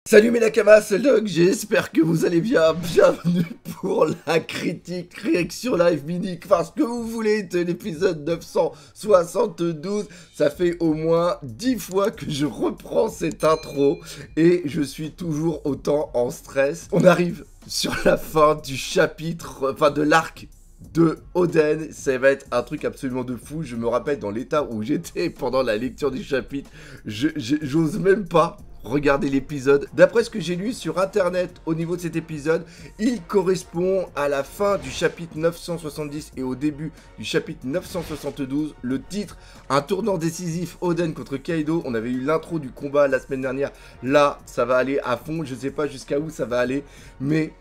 Salut mes nakamas, c'est Doug, j'espère que vous allez bien. Bienvenue pour la critique réaction live mini, enfin ce que vous voulez, de l'épisode 972. Ça fait au moins 10 fois que je reprends cette intro et je suis toujours autant en stress. On arrive sur la fin du chapitre, enfin de l'arc de Oden. Ça va être un truc absolument de fou. Je me rappelle dans l'état où j'étais pendant la lecture du chapitre, j'ose même pas regarder l'épisode. D'après ce que j'ai lu sur internet au niveau de cet épisode, il correspond à la fin du chapitre 970 et au début du chapitre 972. Le titre, un tournant décisif, Oden contre Kaido. On avait eu l'intro du combat la semaine dernière. Là, ça va aller à fond. Je sais pas jusqu'à où ça va aller, mais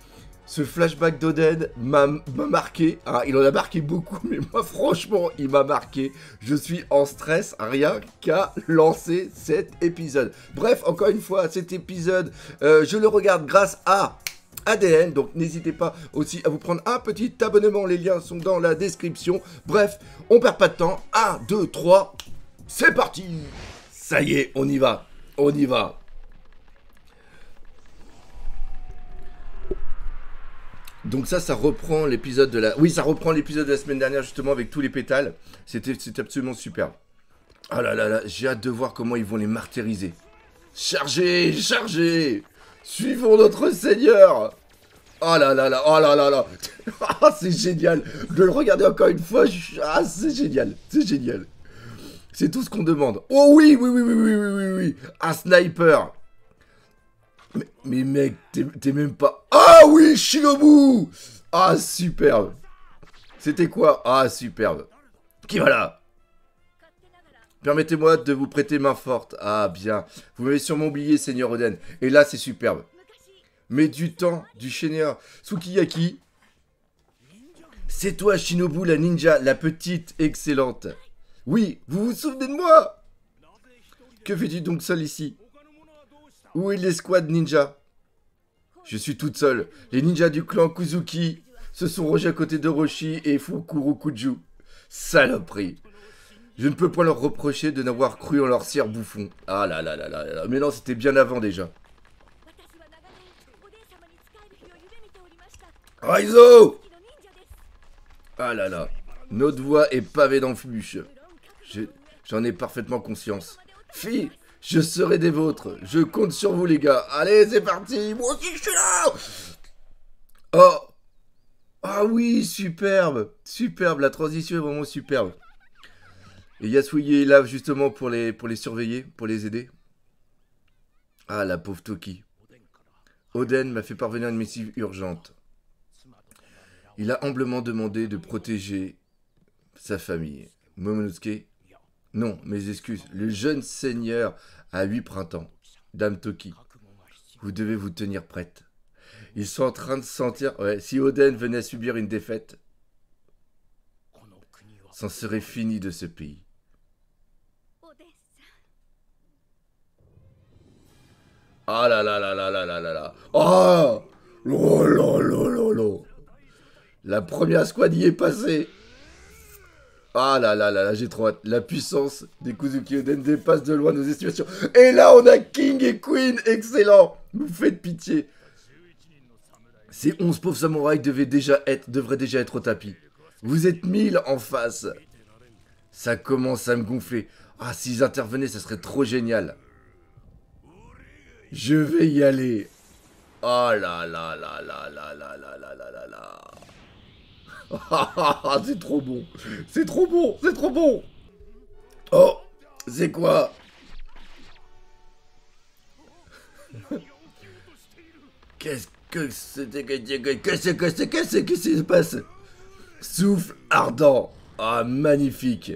ce flashback d'Oden m'a marqué, hein, il en a marqué beaucoup, mais moi franchement, il m'a marqué. Je suis en stress, rien qu'à lancer cet épisode. Bref, encore une fois, cet épisode, je le regarde grâce à ADN, donc n'hésitez pas aussi à vous prendre un petit abonnement, les liens sont dans la description. Bref, on perd pas de temps, 1, 2, 3, c'est parti. Ça y est, on y va, on y va. Donc ça reprend l'épisode de la... Oui, ça reprend l'épisode de la semaine dernière, justement, avec tous les pétales. C'était absolument superbe. Oh là là là, j'ai hâte de voir comment ils vont les martyriser. Chargez, chargez. Suivons notre Seigneur. Oh là là là, oh là là là. Ah, c'est génial. De le regarder encore une fois, ah, c'est génial, c'est génial. C'est tout ce qu'on demande. Oh oui, oui, oui, oui, oui, oui, oui, oui. Un sniper. Mais mec, t'es même pas... Ah oui, Shinobu. Ah, superbe. C'était quoi? Ah, superbe. Qui va là? Permettez-moi de vous prêter main forte. Ah, bien. Vous m'avez sûrement oublié, Seigneur Oden. Et là, c'est superbe. Mais du temps, du seigneur Sukiyaki. C'est toi, Shinobu, la ninja, la petite excellente. Oui, vous vous souvenez de moi? Que fais-tu donc seul ici? Où est l'escouade ninja? Je suis toute seule. Les ninjas du clan Kuzuki se sont rangés à côté de Roshi et Fukurokuju. Saloperie. Je ne peux pas leur reprocher de n'avoir cru en leur cire bouffon. Ah là là là là là. Mais non, c'était bien avant déjà. Raizo! Ah là là. Notre voix est pavée d'embûches. J'en ai parfaitement conscience. Fille, je serai des vôtres. Je compte sur vous, les gars. Allez, c'est parti. Moi aussi, je suis là. Oh. Ah oui, superbe. Superbe. La transition est vraiment superbe. Et Yasuye est là, justement, pour les surveiller, pour les aider. Ah, la pauvre Toki. Oden m'a fait parvenir une missive urgente. Il a humblement demandé de protéger sa famille. Momonosuke? Non, mes excuses. Le jeune seigneur a 8 printemps. Dame Toki, vous devez vous tenir prête. Ils sont en train de sentir... Ouais, si Oden venait à subir une défaite, c'en serait fini de ce pays. Ah là là là là là là là là. Oh là là là là là. La première squad y est passée. Ah là là là là, j'ai trop hâte. La puissance des Kuzuki Oden dépasse de loin nos estimations. Et là, on a King et Queen. Excellent. Vous faites pitié. Ces 11 pauvres samouraïs devraient déjà être au tapis. Vous êtes 1000 en face. Ça commence à me gonfler. Ah, s'ils intervenaient, ça serait trop génial. Je vais y aller. Oh là là là là là là là là là là là. C'est trop bon. C'est trop bon. C'est trop bon. Oh, c'est quoi? Qu'est-ce que c'était? Qu'est-ce qui se passe? Souffle ardent. Ah, magnifique.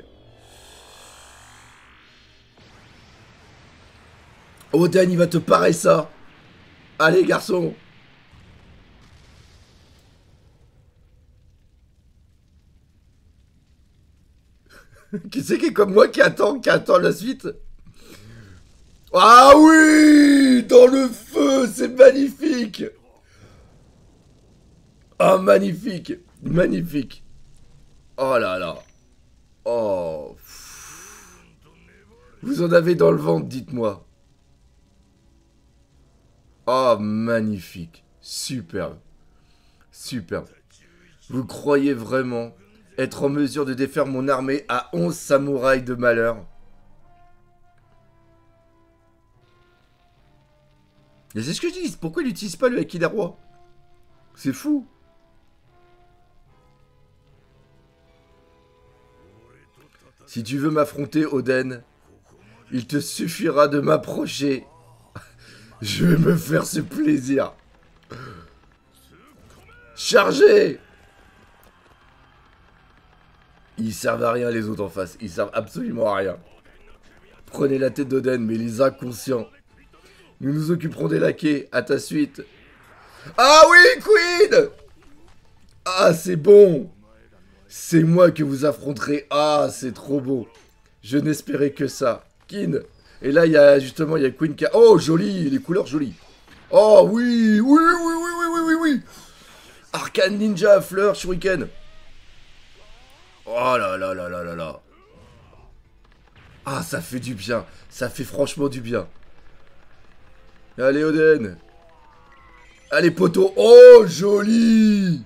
Oden, il va te parer ça. Allez, garçon. Qui c'est qui est comme moi qui attend la suite? Ah oui! Dans le feu, c'est magnifique! Ah, magnifique! Magnifique! Oh là là! Oh! Vous en avez dans le ventre, dites-moi. Oh, magnifique. Superbe. Superbe. Vous croyez vraiment être en mesure de défaire mon armée à 11 samouraïs de malheur? Et c'est ce que je dis. Pourquoi il n'utilise pas le Haki des rois? C'est fou. Si tu veux m'affronter, Oden, il te suffira de m'approcher. Je vais me faire ce plaisir. Chargez! Ils servent à rien les autres en face. Ils servent absolument à rien. Prenez la tête d'Oden, mais les inconscients. Nous nous occuperons des laquais. À ta suite. Ah oui, Queen! Ah, c'est bon! C'est moi que vous affronterez. Ah, c'est trop beau. Je n'espérais que ça. Kin. Et là, il y a justement, il y a Queen qui a... Oh, joli, les couleurs jolies. Oh, oui, oui, oui, oui, oui, oui, oui, oui. Arcane Ninja, fleur, shuriken. Oh là là là là là là. Ah, ça fait du bien. Ça fait franchement du bien. Allez, Oden. Allez, poteau. Oh, joli.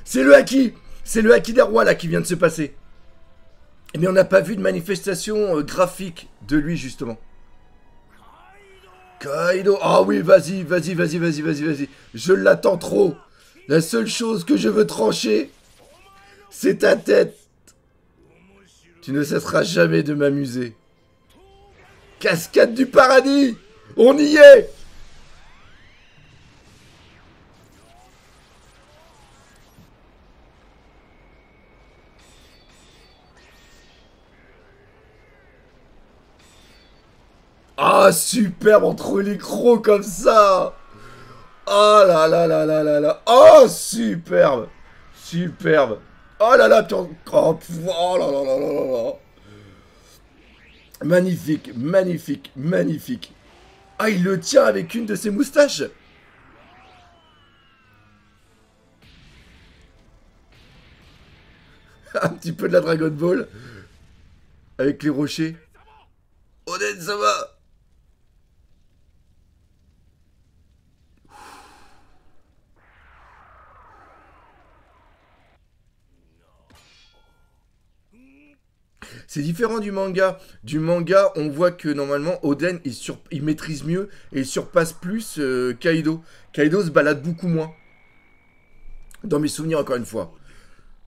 C'est le haki. C'est le haki des rois, là, qui vient de se passer. Mais on n'a pas vu de manifestation graphique de lui, justement. Kaido. Ah oui, vas-y, vas-y, vas-y, vas-y, vas-y, vas-y. Je l'attends trop. La seule chose que je veux trancher, c'est ta tête. Tu ne cesseras jamais de m'amuser. Cascade du paradis. On y est. Ah, superbe entre les crocs comme ça. Oh là là là là là là. Oh, superbe. Superbe. Oh là là, oh, oh là là là là là là. Magnifique, magnifique, magnifique. Ah, il le tient avec une de ses moustaches. Un petit peu de la Dragon Ball. Avec les rochers. Oden, ça va? C'est différent du manga. Du manga, on voit que normalement, Oden, il maîtrise mieux et il surpasse plus Kaido. Kaido se balade beaucoup moins. Dans mes souvenirs, encore une fois.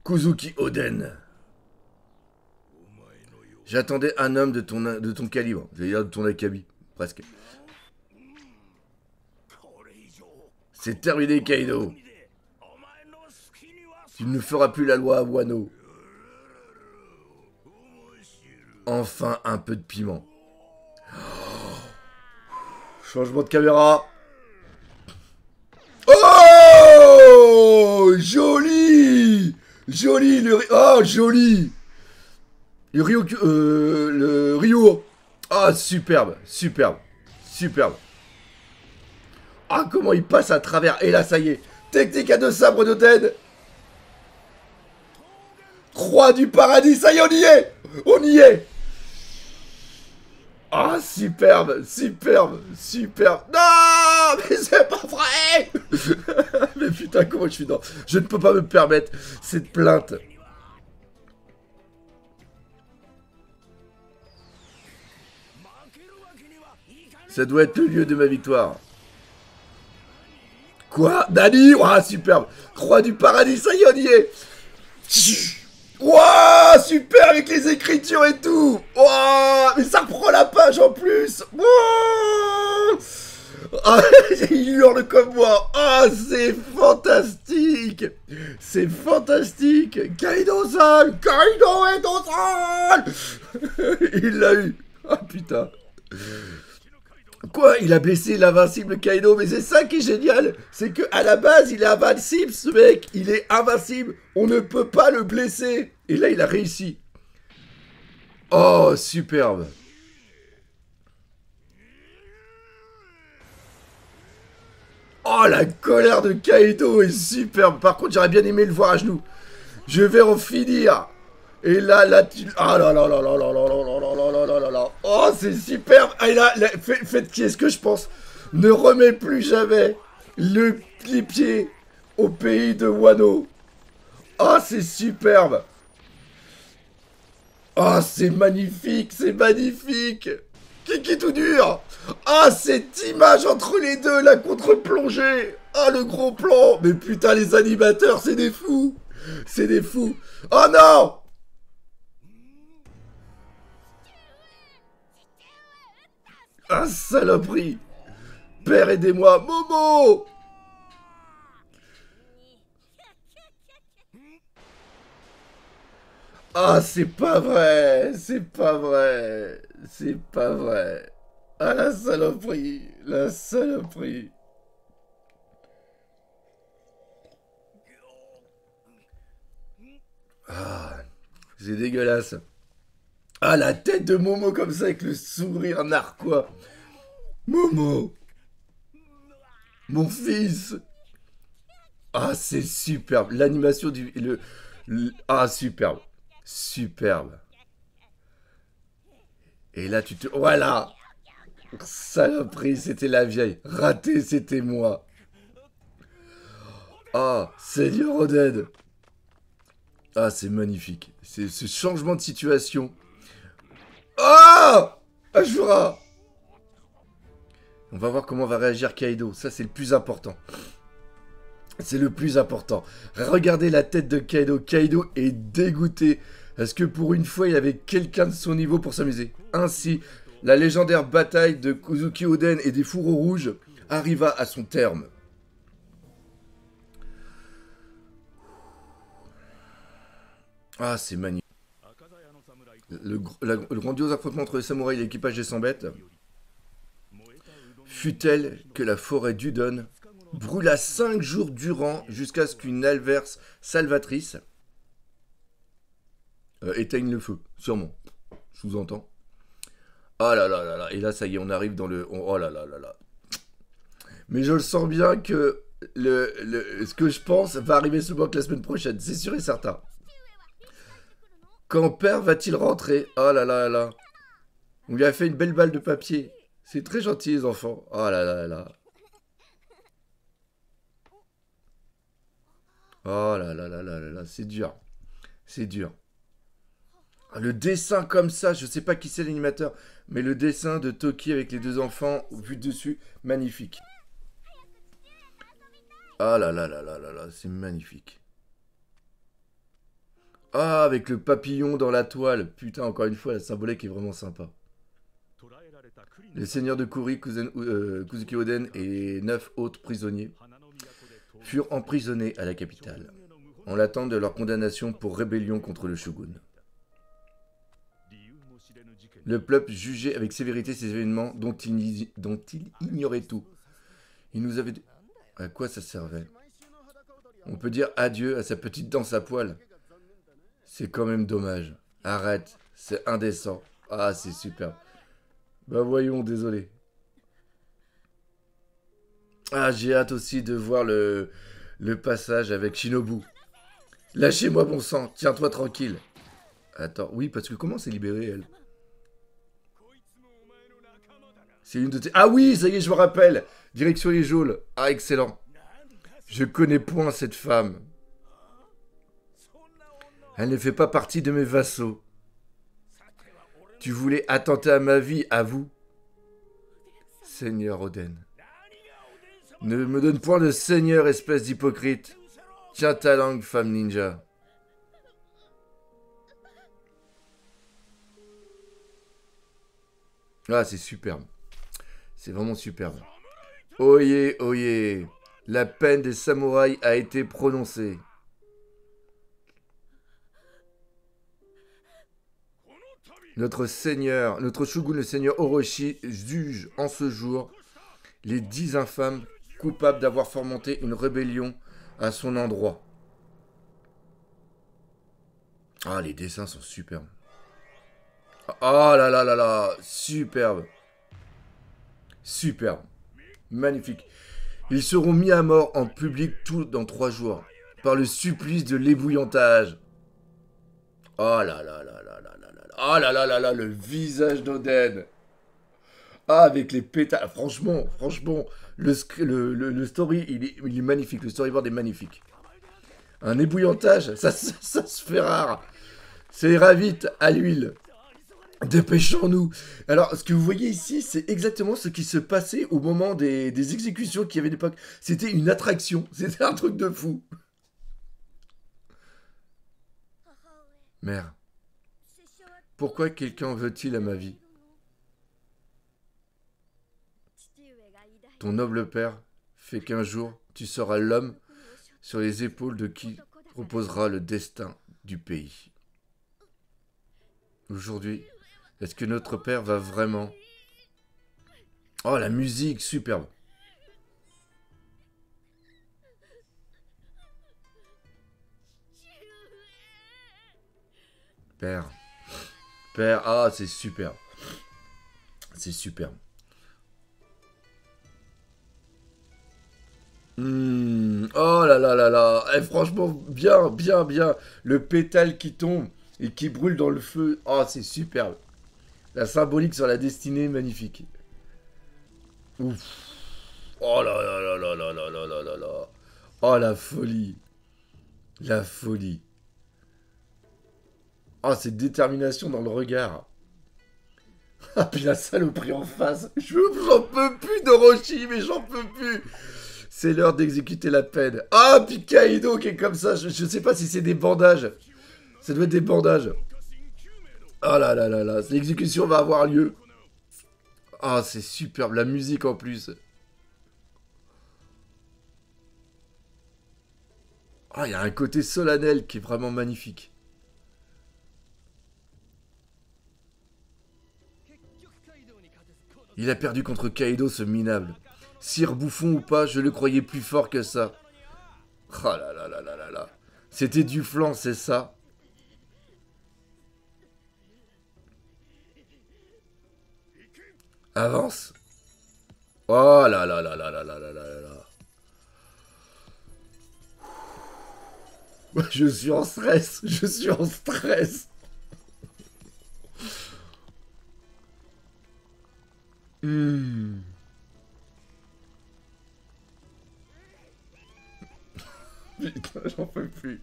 Kozuki Oden. J'attendais un homme de ton calibre. J'allais dire de ton akabi. Presque. C'est terminé, Kaido. Tu ne feras plus la loi à Wano. Enfin, un peu de piment. Oh. Changement de caméra. Oh, joli. Joli, le... Oh, joli. Le Ryo... le Ryo. Ah, superbe, superbe, superbe. Ah, comment il passe à travers. Et là, ça y est. Technique à deux sabres d'Oden. Croix du paradis, ça y est, on y est. On y est. Ah, superbe, superbe, superbe. Non, mais c'est pas vrai. Mais putain, comment je suis dans... Je ne peux pas me permettre cette plainte. Ça doit être le lieu de ma victoire. Quoi? Nani? Ah, superbe. Croix du paradis, ça y est, on y est. Wouah, super avec les écritures et tout. Wouah, mais ça reprend la page en plus. Wouah, ah, il hurle comme moi. Ah, c'est fantastique. C'est fantastique. Kaido-san, Kaido est au sol. Il l'a eu. Ah, putain. Quoi? Il a blessé l'invincible Kaido, mais c'est ça qui est génial. C'est que à la base, il est invincible, ce mec. Il est invincible. On ne peut pas le blesser. Et là, il a réussi. Oh, superbe. Oh, la colère de Kaido est superbe. Par contre, j'aurais bien aimé le voir à genoux. Je vais en finir. Et là, tu... Ah là là là là là là là Oh, c'est superbe. Ah, et là, faites qui est-ce que je pense? Ne remets plus jamais les pieds au pays de Wano. Oh, c'est superbe. Oh, c'est magnifique, c'est magnifique. Kiki tout dur. Ah, cette image entre les deux, la contre-plongée. Ah, le gros plan. Mais putain, les animateurs, c'est des fous. C'est des fous. Oh non. Ah, saloperie. Père, aidez-moi. Momo. Ah, c'est pas vrai. C'est pas vrai. C'est pas vrai. Ah, la saloperie. La saloperie. Ah, c'est dégueulasse. Ah, la tête de Momo comme ça avec le sourire narquois. Momo. Mon fils. Ah, c'est superbe. L'animation du... ah, superbe. Superbe. Et là, tu te... Voilà. Saloperie, c'était la vieille. Raté, c'était moi. Ah, Seigneur Oden. Ah, c'est magnifique. C'est ce changement de situation. Ah, Ashura. On va voir comment va réagir Kaido. Ça, c'est le plus important. C'est le plus important. Regardez la tête de Kaido. Kaido est dégoûté. Est-ce que pour une fois, il avait quelqu'un de son niveau pour s'amuser? Ainsi, la légendaire bataille de Kozuki Oden et des fourreaux rouges arriva à son terme. Ah, c'est magnifique. Le grandiose affrontement entre les samouraïs et l'équipage des 100 bêtes fut tel que la forêt d'Udon brûla 5 jours durant jusqu'à ce qu'une averse salvatrice éteigne le feu, sûrement. Sous-entend. Ah là là là là, et là ça y est, on arrive dans le... Oh là là là là. Mais je le sens bien que ce que je pense va arriver seulement que la semaine prochaine, c'est sûr et certain. Quand père va-t-il rentrer? Oh là là là là. On lui a fait une belle balle de papier. C'est très gentil les enfants. Oh là là là là. Oh là là là là là là, c'est dur. C'est dur. Le dessin comme ça, je sais pas qui c'est l'animateur, mais le dessin de Toki avec les deux enfants vu dessus, magnifique. Ah là là là là là là, c'est magnifique. Ah, avec le papillon dans la toile. Putain, encore une fois, la symbolique est vraiment sympa. Les seigneurs de Kuri, Kozuki Oden et 9 autres prisonniers furent emprisonnés à la capitale, en l'attente de leur condamnation pour rébellion contre le shogun. Le peuple jugeait avec sévérité ces événements dont il ignorait tout. Il nous avait... À quoi ça servait? On peut dire adieu à sa petite danse à poil. C'est quand même dommage. Arrête, c'est indécent. Ah, c'est super. Bah voyons, désolé. Ah, j'ai hâte aussi de voir le passage avec Shinobu. Lâchez-moi bon sang, tiens-toi tranquille. Attends, oui, parce que comment s'est libérée, elle? C'est une de tes... Ah oui, ça y est, je me rappelle. Direction les geôles. Ah, excellent. Je connais point cette femme. Elle ne fait pas partie de mes vassaux. Tu voulais attenter à ma vie, à vous? Seigneur Oden. Ne me donne point de seigneur, espèce d'hypocrite. Tiens ta langue, femme ninja. Ah, c'est superbe. C'est vraiment superbe. Oyez, oyez. La peine des samouraïs a été prononcée. Notre seigneur, notre shogun, le seigneur Orochi, juge en ce jour les 10 infâmes coupables d'avoir fomenté une rébellion à son endroit. Ah, les dessins sont superbes. Ah là là là là, superbe. Superbe. Magnifique. Ils seront mis à mort en public tout dans 3 jours, par le supplice de l'ébouillantage. Oh là là là là là là là là. Oh là là là là, le visage d'Oden. Ah, avec les pétales. Franchement, le story, il est magnifique. Le storyboard est magnifique. Un ébouillantage, ça se fait rare. C'est ira vite à l'huile. Dépêchons-nous. Alors, ce que vous voyez ici, c'est exactement ce qui se passait au moment des exécutions qu'il y avait à l'époque. C'était une attraction. C'était un truc de fou. Mère, pourquoi quelqu'un veut-il à ma vie? Ton noble père fait qu'un jour, tu seras l'homme sur les épaules de qui reposera le destin du pays. Aujourd'hui, est-ce que notre père va vraiment... Oh, la musique, superbe. Père. Père, ah, c'est superbe. C'est superbe. Oh là là là là. Eh, franchement, bien, bien, bien. Le pétale qui tombe et qui brûle dans le feu. Oh, c'est superbe. La symbolique sur la destinée, magnifique. Ouf. Oh là là là là là là là là là là. Oh, la folie. La folie. Oh, cette détermination dans le regard. Ah, puis la saloperie en face. J'en peux plus d'Orochi, mais j'en peux plus. C'est l'heure d'exécuter la peine. Ah, puis Kaido qui est comme ça. Je sais pas si c'est des bandages. Ça doit être des bandages. Oh là là là là. L'exécution va avoir lieu. Ah, c'est superbe. La musique en plus. Ah, il y a un côté solennel qui est vraiment magnifique. Il a perdu contre Kaido, ce minable. Sire bouffon ou pas, je le croyais plus fort que ça. Oh là là là là là là. C'était du flanc, c'est ça. Avance. Oh là là là là là là là là là. Je suis en stress. Je suis en stress. Putain, j'en peux plus.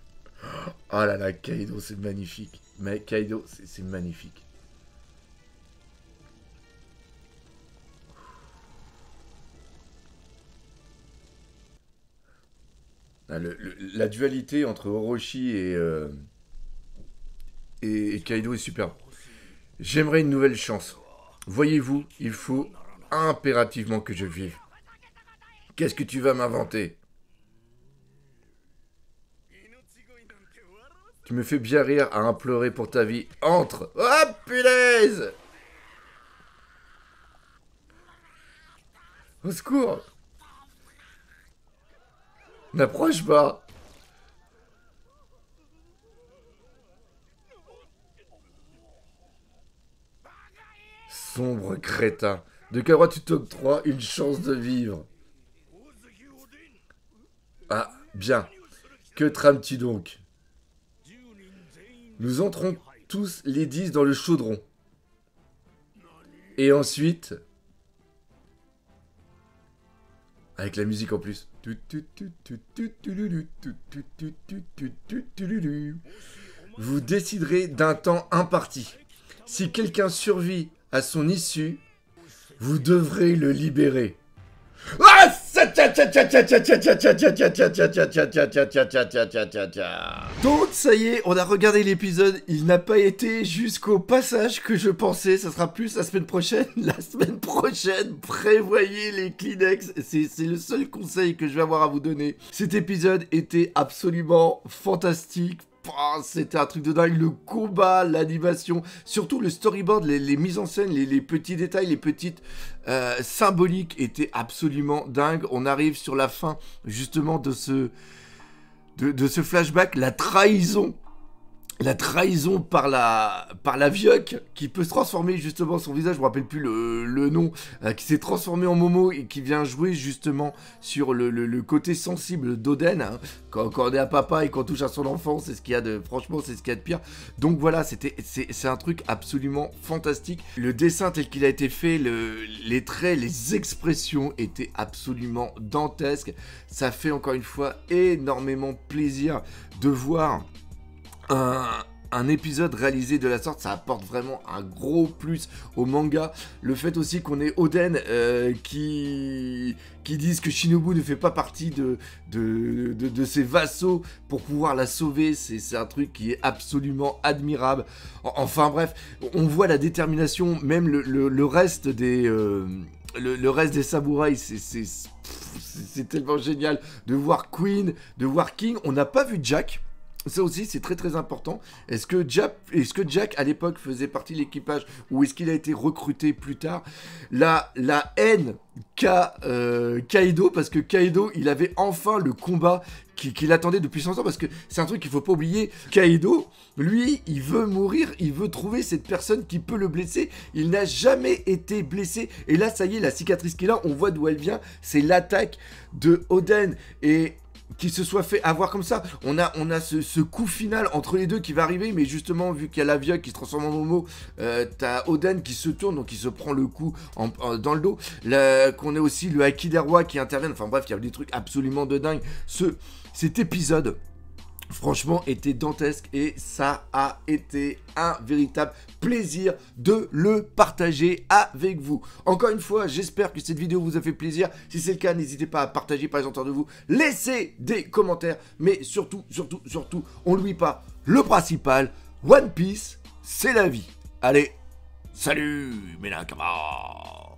Oh là là, Kaido, c'est magnifique. Mais Kaido, c'est magnifique. Ah, la dualité entre Orochi et Kaido est superbe. J'aimerais une nouvelle chance. Voyez-vous, il faut impérativement que je vive. Qu'est-ce que tu vas m'inventer? Tu me fais bien rire à implorer pour ta vie. Entre! Oh, punaise! Au secours! N'approche pas! Sombre crétin. De quel droit tu t'octroies une chance de vivre? Ah, bien. Que trames-tu donc? Nous entrons tous les 10 dans le chaudron. Et ensuite... Avec la musique en plus. Vous déciderez d'un temps imparti. Si quelqu'un survit à son issue, vous devrez le libérer. Donc ça y est, on a regardé l'épisode, il n'a pas été jusqu'au passage que je pensais, ça sera plus la semaine prochaine. La semaine prochaine, prévoyez les Kleenex, c'est le seul conseil que je vais avoir à vous donner. Cet épisode était absolument fantastique. C'était un truc de dingue, le combat, l'animation, surtout le storyboard, les mises en scène, les petits détails, les petites symboliques étaient absolument dingues. On arrive sur la fin justement de ce flashback, la trahison la trahison par la Vioque qui peut se transformer justement son visage, je me rappelle plus le nom, qui s'est transformé en Momo et qui vient jouer justement sur le côté sensible d'Oden, hein. Quand on est à papa et qu'on touche à son enfant, c'est ce qu'il y a de, franchement, c'est ce qu'il y a de pire. Donc voilà, c'est un truc absolument fantastique. Le dessin tel qu'il a été fait, les traits, les expressions étaient absolument dantesques. Ça fait encore une fois énormément plaisir de voir un épisode réalisé de la sorte. Ça apporte vraiment un gros plus au manga. Le fait aussi qu'on ait Oden qui disent que Shinobu ne fait pas partie de ses vassaux pour pouvoir la sauver, c'est un truc qui est absolument admirable. Enfin bref, on voit la détermination, même le reste des... le reste des samouraïs, c'est tellement génial de voir Queen, de voir King. On n'a pas vu Jack. Ça aussi, c'est très très important. Est-ce que Jack, à l'époque, faisait partie de l'équipage ou est-ce qu'il a été recruté plus tard? La haine qu'a Kaido, parce que Kaido, il avait enfin le combat qu'il attendait depuis 100 ans, parce que c'est un truc qu'il faut pas oublier. Kaido, lui, il veut mourir, il veut trouver cette personne qui peut le blesser. Il n'a jamais été blessé. Et là, ça y est, la cicatrice qu'il a, on voit d'où elle vient. C'est l'attaque de Oden. Et qu'il se soit fait avoir comme ça. On a ce coup final entre les deux qui va arriver, mais justement, vu qu'il y a la Vioque qui se transforme en Momo, t'as Oden qui se tourne, donc il se prend le coup dans le dos. Qu'on ait aussi le Haki des rois qui interviennent. Enfin bref, il y a des trucs absolument de dingue. Cet épisode, franchement, était dantesque et ça a été un véritable plaisir de le partager avec vous. Encore une fois, j'espère que cette vidéo vous a fait plaisir. Si c'est le cas, n'hésitez pas à partager, par les autour de vous. Laissez des commentaires, mais surtout, on n'oublie pas le principal. One Piece, c'est la vie. Allez, salut mes Nakamas.